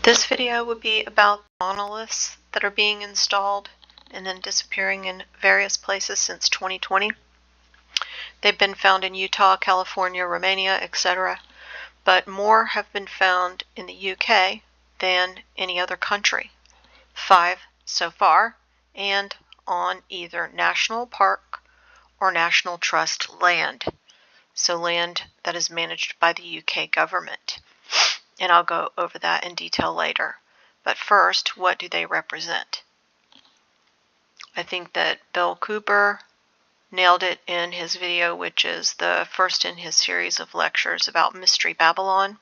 This video would be about monoliths that are being installed and then disappearing in various places since 2020. They've been found in Utah, California, Romania, etc., but more have been found in the UK than any other country. 5 so far, and on either national park or national trust land, so land that is managed by the UK government. And I'll go over that in detail later. But first, what do they represent? I think that Bill Cooper nailed it in his video, which is the first in his series of lectures about Mystery Babylon,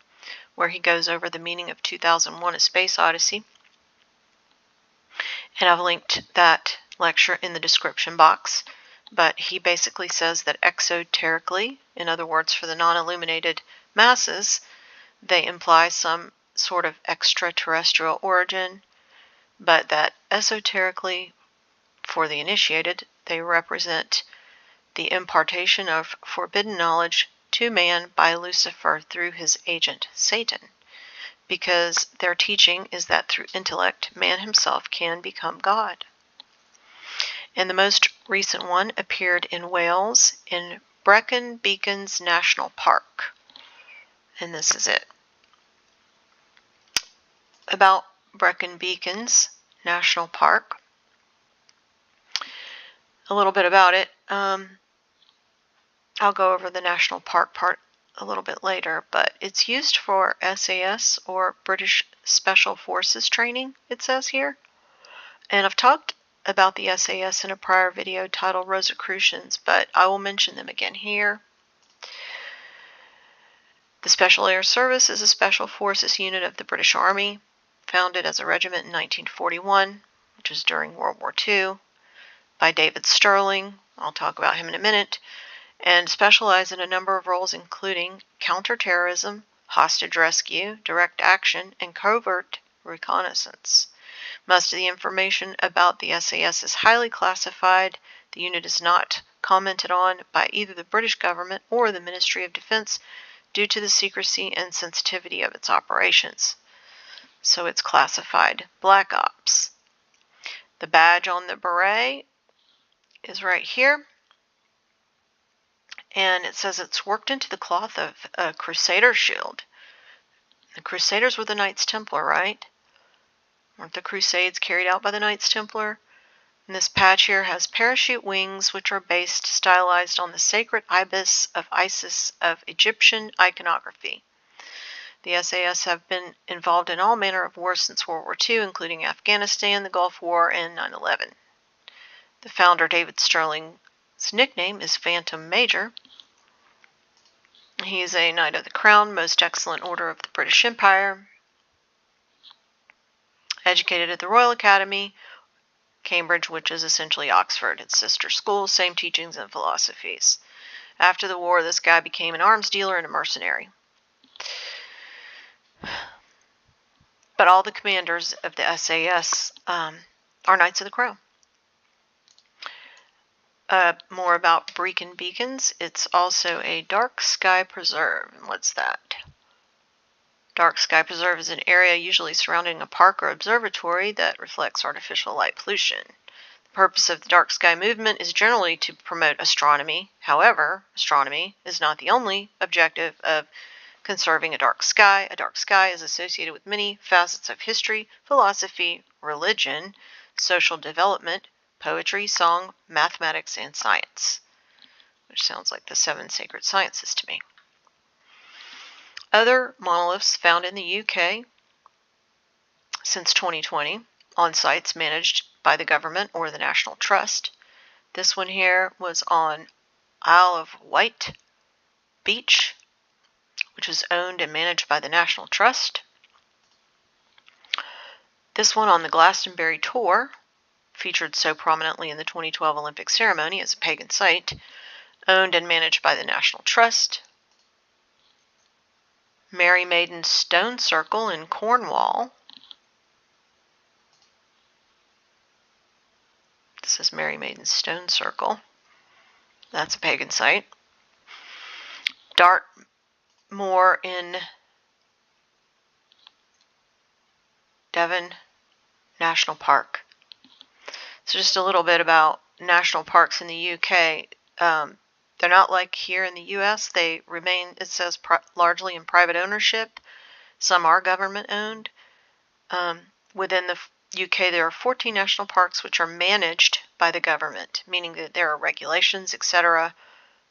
where he goes over the meaning of 2001: A Space Odyssey. And I've linked that lecture in the description box. But he basically says that exoterically, in other words, for the non-illuminated masses, they imply some sort of extraterrestrial origin, but that esoterically, for the initiated, they represent the impartation of forbidden knowledge to man by Lucifer through his agent Satan, because their teaching is that through intellect, man himself can become God. And the most recent one appeared in Wales in Brecon Beacons National Park. And this is it. About Brecon Beacons National Park. A little bit about it. I'll go over the national park part a little bit later, but it's used for SAS, or British Special Forces training, it says here. And I've talked about the SAS in a prior video titled Rosicrucians, but I will mention them again here. The Special Air Service is a special forces unit of the British Army, founded as a regiment in 1941, which is during World War II, by David Sterling. I'll talk about him in a minute, and specialize in a number of roles including counterterrorism, hostage rescue, direct action, and covert reconnaissance. Most of the information about the SAS is highly classified. The unit is not commented on by either the British government or the Ministry of Defense due to the secrecy and sensitivity of its operations. So it's classified Black Ops. The badge on the beret is right here, and it says it's worked into the cloth of a Crusader shield. The Crusaders were the Knights Templar, right? Weren't the Crusades carried out by the Knights Templar? And this patch here has parachute wings, which are based stylized on the sacred ibis of Isis of Egyptian iconography. The SAS have been involved in all manner of wars since World War II, including Afghanistan, the Gulf War, and 9/11. The founder, David Sterling's nickname is Phantom Major. He is a Knight of the Crown, Most Excellent Order of the British Empire, educated at the Royal Academy, Cambridge, which is essentially Oxford, its sister school, same teachings and philosophies. After the war, this guy became an arms dealer and a mercenary. But all the commanders of the SAS are Knights of the Crown. More about Brecon Beacons. It's also a dark sky preserve. And what's that? Dark sky preserve is an area usually surrounding a park or observatory that reflects artificial light pollution. The purpose of the dark sky movement is generally to promote astronomy. However, astronomy is not the only objective of conserving a dark sky. A dark sky is associated with many facets of history, philosophy, religion, social development, poetry, song, mathematics, and science, which sounds like the 7 sacred sciences to me. Other monoliths found in the UK since 2020 on sites managed by the government or the National Trust. This one here was on Isle of Wight Beach, which is owned and managed by the National Trust. This one on the Glastonbury Tor, featured so prominently in the 2012 Olympic ceremony as a pagan site, owned and managed by the National Trust. Mary Maiden Stone Circle in Cornwall. This is Mary Maiden Stone Circle. That's a pagan site. Dartmoor in Devon National Park. So just a little bit about national parks in the UK. They're not like here in the US. They remain, it says, largely in private ownership. Some are government owned. Within the UK, there are 14 national parks which are managed by the government, meaning that there are regulations, etc.,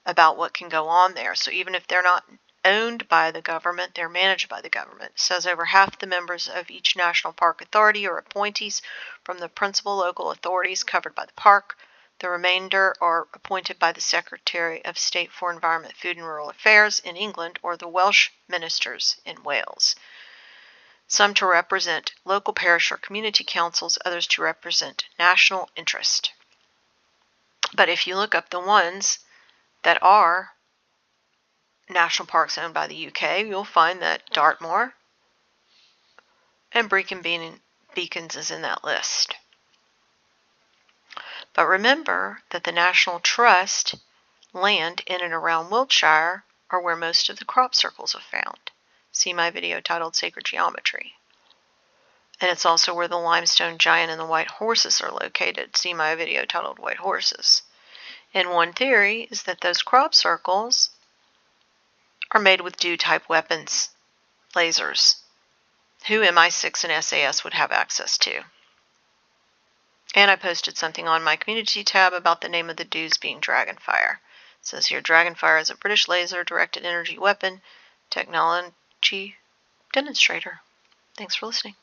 about what can go on there. So even if they're not owned by the government, they're managed by the government. It says over half the members of each national park authority are appointees from the principal local authorities covered by the park. The remainder are appointed by the Secretary of State for Environment, Food and Rural Affairs in England or the Welsh ministers in Wales. Some to represent local parish or community councils, others to represent national interest. But if you look up the ones that are national parks owned by the UK, you'll find that Dartmoor and Brecon Beacons is in that list. But remember that the National Trust land in and around Wiltshire are where most of the crop circles are found. See my video titled Sacred Geometry. And it's also where the limestone giant and the white horses are located. See my video titled White Horses. And one theory is that those crop circles are made with DEW-type weapons, lasers, who MI6 and SAS would have access to. And I posted something on my community tab about the name of the DEWs being Dragonfire. It says here, Dragonfire is a British laser-directed energy weapon technology demonstrator. Thanks for listening.